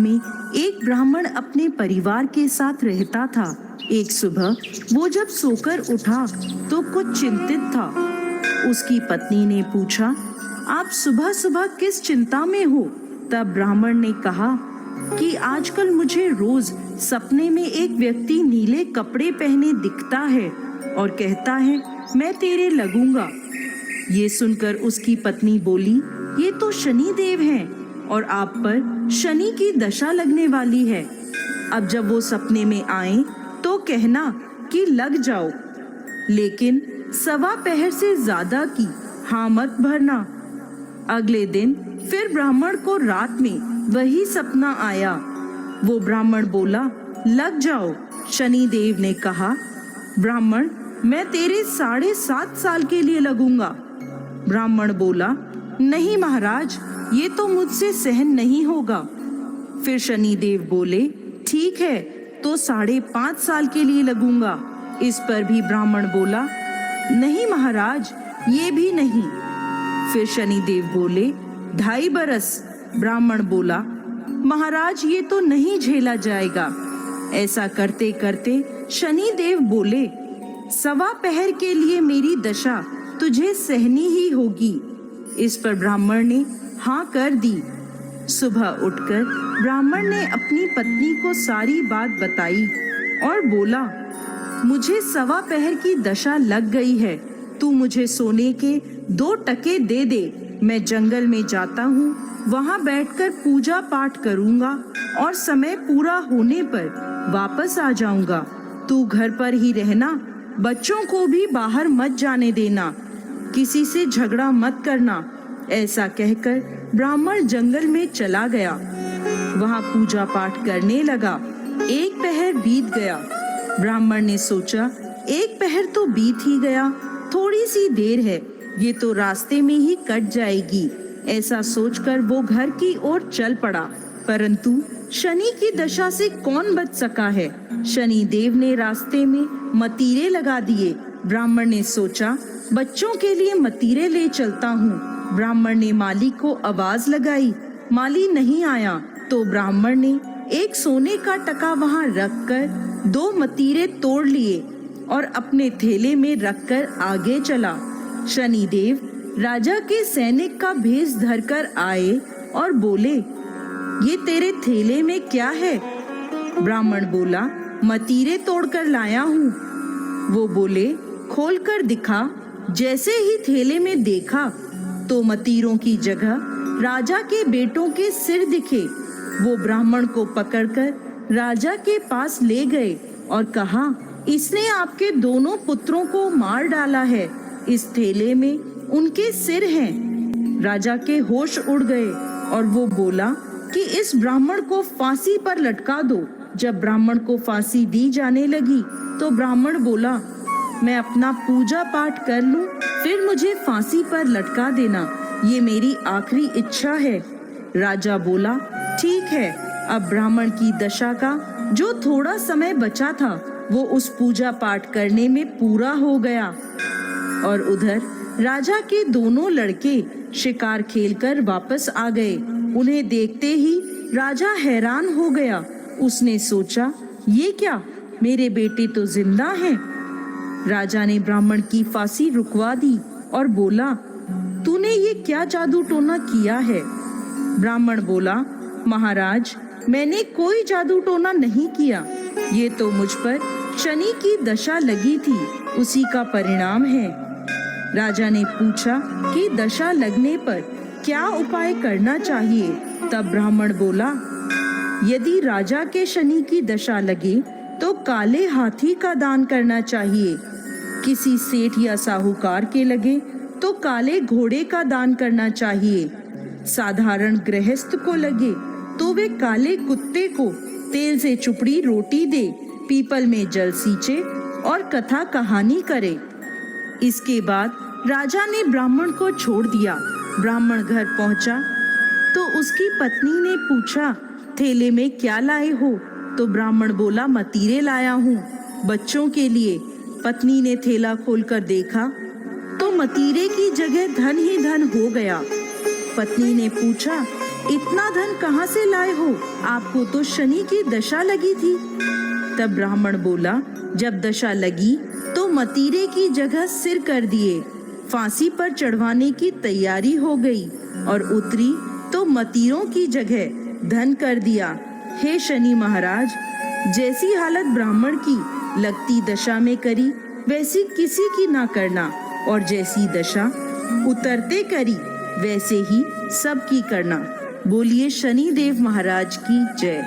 में एक ब्राह्मण अपने परिवार के साथ रहता था। एक सुबह वो जब सोकर उठा तो कुछ चिंतित था। उसकी पत्नी ने पूछा, आप सुबह सुबह किस चिंता में हो? तब ब्राह्मण ने कहा कि आजकल मुझे रोज सपने में एक व्यक्ति नीले कपड़े पहने दिखता है और कहता है, मैं तेरे लगूंगा। ये सुनकर उसकी पत्नी बोली, ये तो शनि देव हैं और आप पर शनि की दशा लगने वाली है। अब जब वो सपने में आए तो कहना कि लग जाओ, लेकिन 1.25 पहर से ज्यादा की हाँ मत भरना। अगले दिन फिर ब्राह्मण को रात में वही सपना आया। वो ब्राह्मण बोला, लग जाओ। शनि देव ने कहा, ब्राह्मण, मैं तेरे 7.5 साल के लिए लगूंगा। ब्राह्मण बोला, नहीं महाराज, ये तो मुझसे सहन नहीं होगा। फिर शनि देव बोले, ठीक है, तो 5.5 साल के लिए लगूंगा। इस पर भी ब्राह्मण बोला, नहीं महाराज, ये भी नहीं। फिर शनि देव बोले, 2.5 बरस। ब्राह्मण बोला, महाराज, ये तो नहीं झेला जाएगा। ऐसा करते करते शनि देव बोले, 1.25 पहर के लिए मेरी दशा तुझे सहनी ही होगी। इस पर ब्राह्मण ने हाँ कर दी। सुबह उठकर ब्राह्मण ने अपनी पत्नी को सारी बात बताई और बोला, मुझे 1.25 पहर की दशा लग गई है। तू मुझे सोने के 2 टके दे दे। मैं जंगल में जाता हूँ, वहाँ बैठकर पूजा पाठ करूँगा और समय पूरा होने पर वापस आ जाऊँगा। तू घर पर ही रहना, बच्चों को भी बाहर मत जाने देना, किसी से झगड़ा मत करना। ऐसा कहकर ब्राह्मण जंगल में चला गया। वहाँ पूजा पाठ करने लगा। 1 पहर बीत गया। ब्राह्मण ने सोचा, 1 पहर तो बीत ही गया, थोड़ी सी देर है, ये तो रास्ते में ही कट जाएगी। ऐसा सोचकर वो घर की ओर चल पड़ा। परंतु शनि की दशा से कौन बच सका है? शनि देव ने रास्ते में मतीरे लगा दिए। ब्राह्मण ने सोचा, बच्चों के लिए मतीरे ले चलता हूँ। ब्राह्मण ने माली को आवाज लगाई, माली नहीं आया तो ब्राह्मण ने एक सोने का टका वहाँ रखकर 2 मतीरे तोड़ लिए और अपने थैले में रखकर आगे चला। शनि देव राजा के सैनिक का भेष धरकर आए और बोले, ये तेरे थैले में क्या है? ब्राह्मण बोला, मतीरे तोड़कर लाया हूँ। वो बोले, खोल कर दिखा। जैसे ही थैले में देखा तो मतीरों की जगह राजा के बेटों के सिर दिखे। वो ब्राह्मण को पकड़कर राजा के पास ले गए और कहा, इसने आपके दोनों पुत्रों को मार डाला है। इस थैले में उनके सिर हैं। राजा के होश उड़ गए और वो बोला कि इस ब्राह्मण को फांसी पर लटका दो। जब ब्राह्मण को फांसी दी जाने लगी तो ब्राह्मण बोला, मैं अपना पूजा पाठ कर लूं, फिर मुझे फांसी पर लटका देना, ये मेरी आखिरी इच्छा है। राजा बोला, ठीक है। अब ब्राह्मण की दशा का जो थोड़ा समय बचा था वो उस पूजा पाठ करने में पूरा हो गया। और उधर राजा के दोनों लड़के शिकार खेलकर वापस आ गए। उन्हें देखते ही राजा हैरान हो गया। उसने सोचा, ये क्या, मेरे बेटे तो जिंदा हैं। राजा ने ब्राह्मण की फांसी रुकवा दी और बोला, तूने ये क्या जादू टोना किया है? ब्राह्मण बोला, महाराज, मैंने कोई जादू टोना नहीं किया, ये तो मुझ पर शनि की दशा लगी थी, उसी का परिणाम है। राजा ने पूछा कि दशा लगने पर क्या उपाय करना चाहिए? तब ब्राह्मण बोला, यदि राजा के शनि की दशा लगे तो काले हाथी का दान करना चाहिए। किसी सेठ या साहूकार के लगे तो काले घोड़े का दान करना चाहिए। साधारण गृहस्थ को लगे तो वे काले कुत्ते को तेल से चुपड़ी रोटी दे, पीपल में जल सींचे और कथा कहानी करे। इसके बाद राजा ने ब्राह्मण को छोड़ दिया। ब्राह्मण घर पहुंचा तो उसकी पत्नी ने पूछा, थैले में क्या लाए हो? तो ब्राह्मण बोला, मतीरे लाया हूँ बच्चों के लिए। पत्नी ने थैला खोलकर देखा तो मतीरे की जगह धन ही धन हो गया। पत्नी ने पूछा, इतना धन कहाँ से लाए हो? आपको तो शनि की दशा लगी थी। तब ब्राह्मण बोला, जब दशा लगी तो मतीरे की जगह सिर कर दिए, फांसी पर चढ़वाने की तैयारी हो गई और उतरी तो मतीरों की जगह धन कर दिया। हे शनि महाराज, जैसी हालत ब्राह्मण की लगती दशा में करी वैसी किसी की ना करना, और जैसी दशा उतरते करी वैसे ही सबकी करना। बोलिए शनि देव महाराज की जय।